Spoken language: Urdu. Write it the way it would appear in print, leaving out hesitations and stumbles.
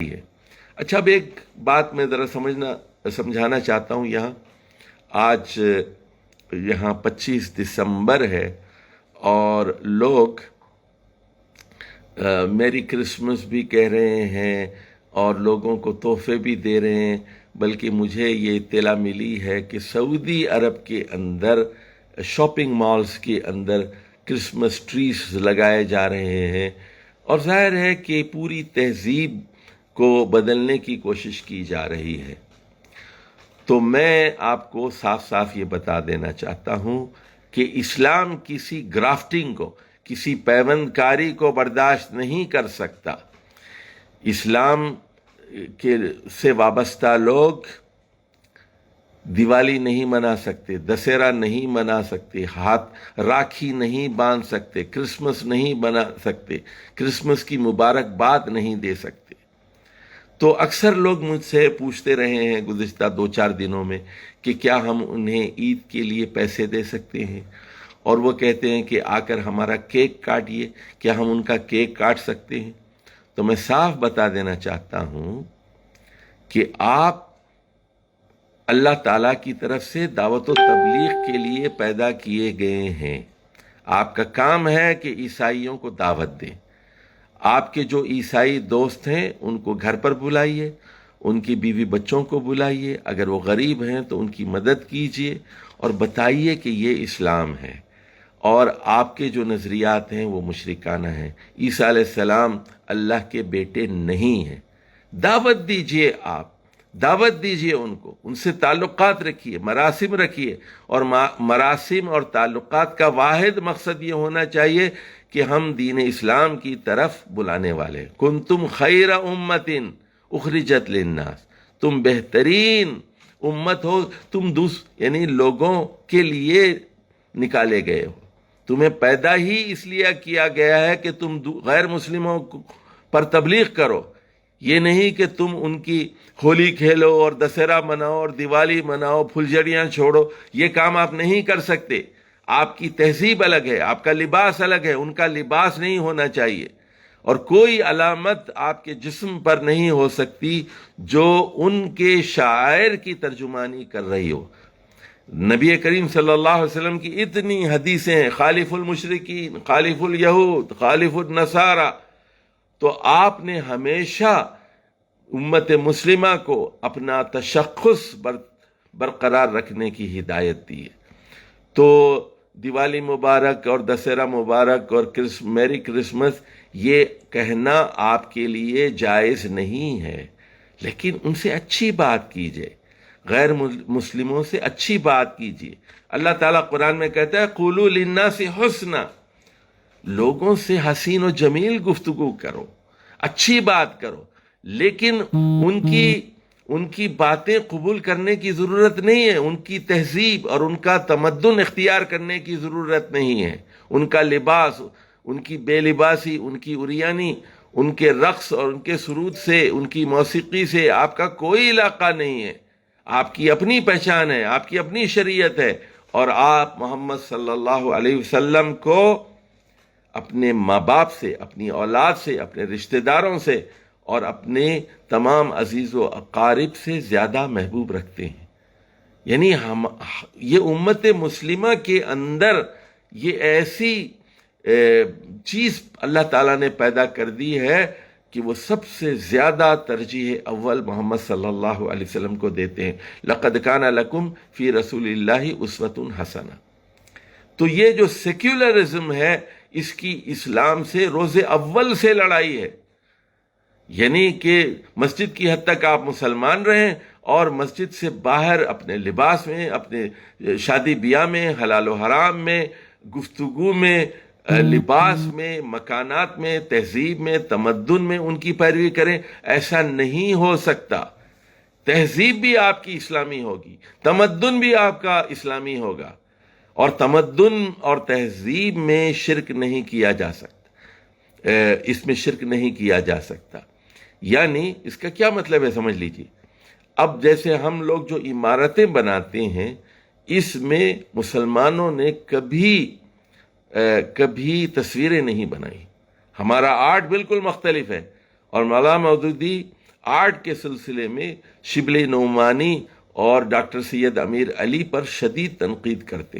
ہے۔ اچھا، اب ایک بات میں ذرا سمجھانا چاہتا ہوں یہاں۔ آج یہاں 25 دسمبر ہے اور لوگ میری کرسمس بھی کہہ رہے ہیں اور لوگوں کو تحفے بھی دے رہے ہیں، بلکہ مجھے یہ اطلاع ملی ہے کہ سعودی عرب کے اندر شاپنگ مالز کے اندر کرسمس ٹریز لگائے جا رہے ہیں، اور ظاہر ہے کہ پوری تہذیب کو بدلنے کی کوشش کی جا رہی ہے۔ تو میں آپ کو صاف صاف یہ بتا دینا چاہتا ہوں کہ اسلام کسی گرافٹنگ کو، کسی پیوند کاری کو برداشت نہیں کر سکتا۔ اسلام کے سے وابستہ لوگ دیوالی نہیں منا سکتے، دسہرہ نہیں منا سکتے، ہاتھ راکھی نہیں باندھ سکتے، کرسمس نہیں بنا سکتے، کرسمس کی مبارکباد نہیں دے سکتے۔ تو اکثر لوگ مجھ سے پوچھتے رہے ہیں گزشتہ 2-4 دنوں میں کہ کیا ہم انہیں عید کے لیے پیسے دے سکتے ہیں، اور وہ کہتے ہیں کہ آ کر ہمارا کیک کاٹیے، کیا ہم ان کا کیک کاٹ سکتے ہیں؟ تو میں صاف بتا دینا چاہتا ہوں کہ آپ اللہ تعالیٰ کی طرف سے دعوت و تبلیغ کے لیے پیدا کیے گئے ہیں۔ آپ کا کام ہے کہ عیسائیوں کو دعوت دیں۔ آپ کے جو عیسائی دوست ہیں ان کو گھر پر بلائیے، ان کی بیوی بچوں کو بلائیے، اگر وہ غریب ہیں تو ان کی مدد کیجیے اور بتائیے کہ یہ اسلام ہے، اور آپ کے جو نظریات ہیں وہ مشرکانہ ہیں۔ عیسیٰ علیہ السلام اللہ کے بیٹے نہیں ہیں۔ دعوت دیجیے، آپ دعوت دیجیے ان کو، ان سے تعلقات رکھیے، مراسم رکھیے، اور مراسم اور تعلقات کا واحد مقصد یہ ہونا چاہیے کہ ہم دین اسلام کی طرف بلانے والے۔ کنتم خیر امت اخرجت للناس، تم بہترین امت ہو، تم یعنی لوگوں کے لیے نکالے گئے ہو، تمہیں پیدا ہی اس لیے کیا گیا ہے کہ تم غیر مسلموں پر تبلیغ کرو، یہ نہیں کہ تم ان کی ہولی کھیلو اور دسہرہ مناؤ اور دیوالی مناؤ، پھلجھڑیاں چھوڑو۔ یہ کام آپ نہیں کر سکتے۔ آپ کی تہذیب الگ ہے، آپ کا لباس الگ ہے، ان کا لباس نہیں ہونا چاہیے، اور کوئی علامت آپ کے جسم پر نہیں ہو سکتی جو ان کے شاعر کی ترجمانی کر رہی ہو۔ نبی کریم صلی اللہ علیہ وسلم کی اتنی حدیثیں ہیں، خالف المشرکین، خالف الیہود، خالف النصارى، تو آپ نے ہمیشہ امت مسلمہ کو اپنا تشخص برقرار رکھنے کی ہدایت دی ہے۔ تو دیوالی مبارک اور دسہرہ مبارک اور میری کرسمس یہ کہنا آپ کے لیے جائز نہیں ہے، لیکن ان سے اچھی بات کیجئے، غیر مسلموں سے اچھی بات کیجئے۔ اللہ تعالیٰ قرآن میں کہتا ہے قولوا للناس حسنا، لوگوں سے حسین و جمیل گفتگو کرو، اچھی بات کرو، لیکن ان کی باتیں قبول کرنے کی ضرورت نہیں ہے، ان کی تہذیب اور ان کا تمدن اختیار کرنے کی ضرورت نہیں ہے۔ ان کا لباس، ان کی بے لباسی، ان کی عریانی، ان کے رقص اور ان کے سرود سے، ان کی موسیقی سے آپ کا کوئی علاقہ نہیں ہے۔ آپ کی اپنی پہچان ہے، آپ کی اپنی شریعت ہے، اور آپ محمد صلی اللہ علیہ وسلم کو اپنے ماں باپ سے، اپنی اولاد سے، اپنے رشتہ داروں سے اور اپنے تمام عزیز و اقارب سے زیادہ محبوب رکھتے ہیں۔ یعنی یہ امت مسلمہ کے اندر یہ ایسی چیز اللہ تعالیٰ نے پیدا کر دی ہے کہ وہ سب سے زیادہ ترجیح اول محمد صلی اللہ علیہ وسلم کو دیتے ہیں۔ لقد کان لکم فی رسول اللہ اسوۃ حسنہ۔ تو یہ جو سیکولرزم ہے، اس کی اسلام سے روز اول سے لڑائی ہے، یعنی کہ مسجد کی حد تک آپ مسلمان رہیں اور مسجد سے باہر اپنے لباس میں، اپنے شادی بیاہ میں، حلال و حرام میں، گفتگو میں، لباس میں، مکانات میں، تہذیب میں، تمدن میں ان کی پیروی کریں۔ ایسا نہیں ہو سکتا۔ تہذیب بھی آپ کی اسلامی ہوگی، تمدن بھی آپ کا اسلامی ہوگا، اور تمدن اور تہذیب میں شرک نہیں کیا جا سکتا، اس میں شرک نہیں کیا جا سکتا۔ یعنی اس کا کیا مطلب ہے سمجھ لیجیے۔ اب جیسے ہم لوگ جو عمارتیں بناتے ہیں، اس میں مسلمانوں نے کبھی تصویریں نہیں بنائی۔ ہمارا آرٹ بالکل مختلف ہے، اور مولانا مودودی آرٹ کے سلسلے میں شبلی نعمانی اور ڈاکٹر سید امیر علی پر شدید تنقید کرتے.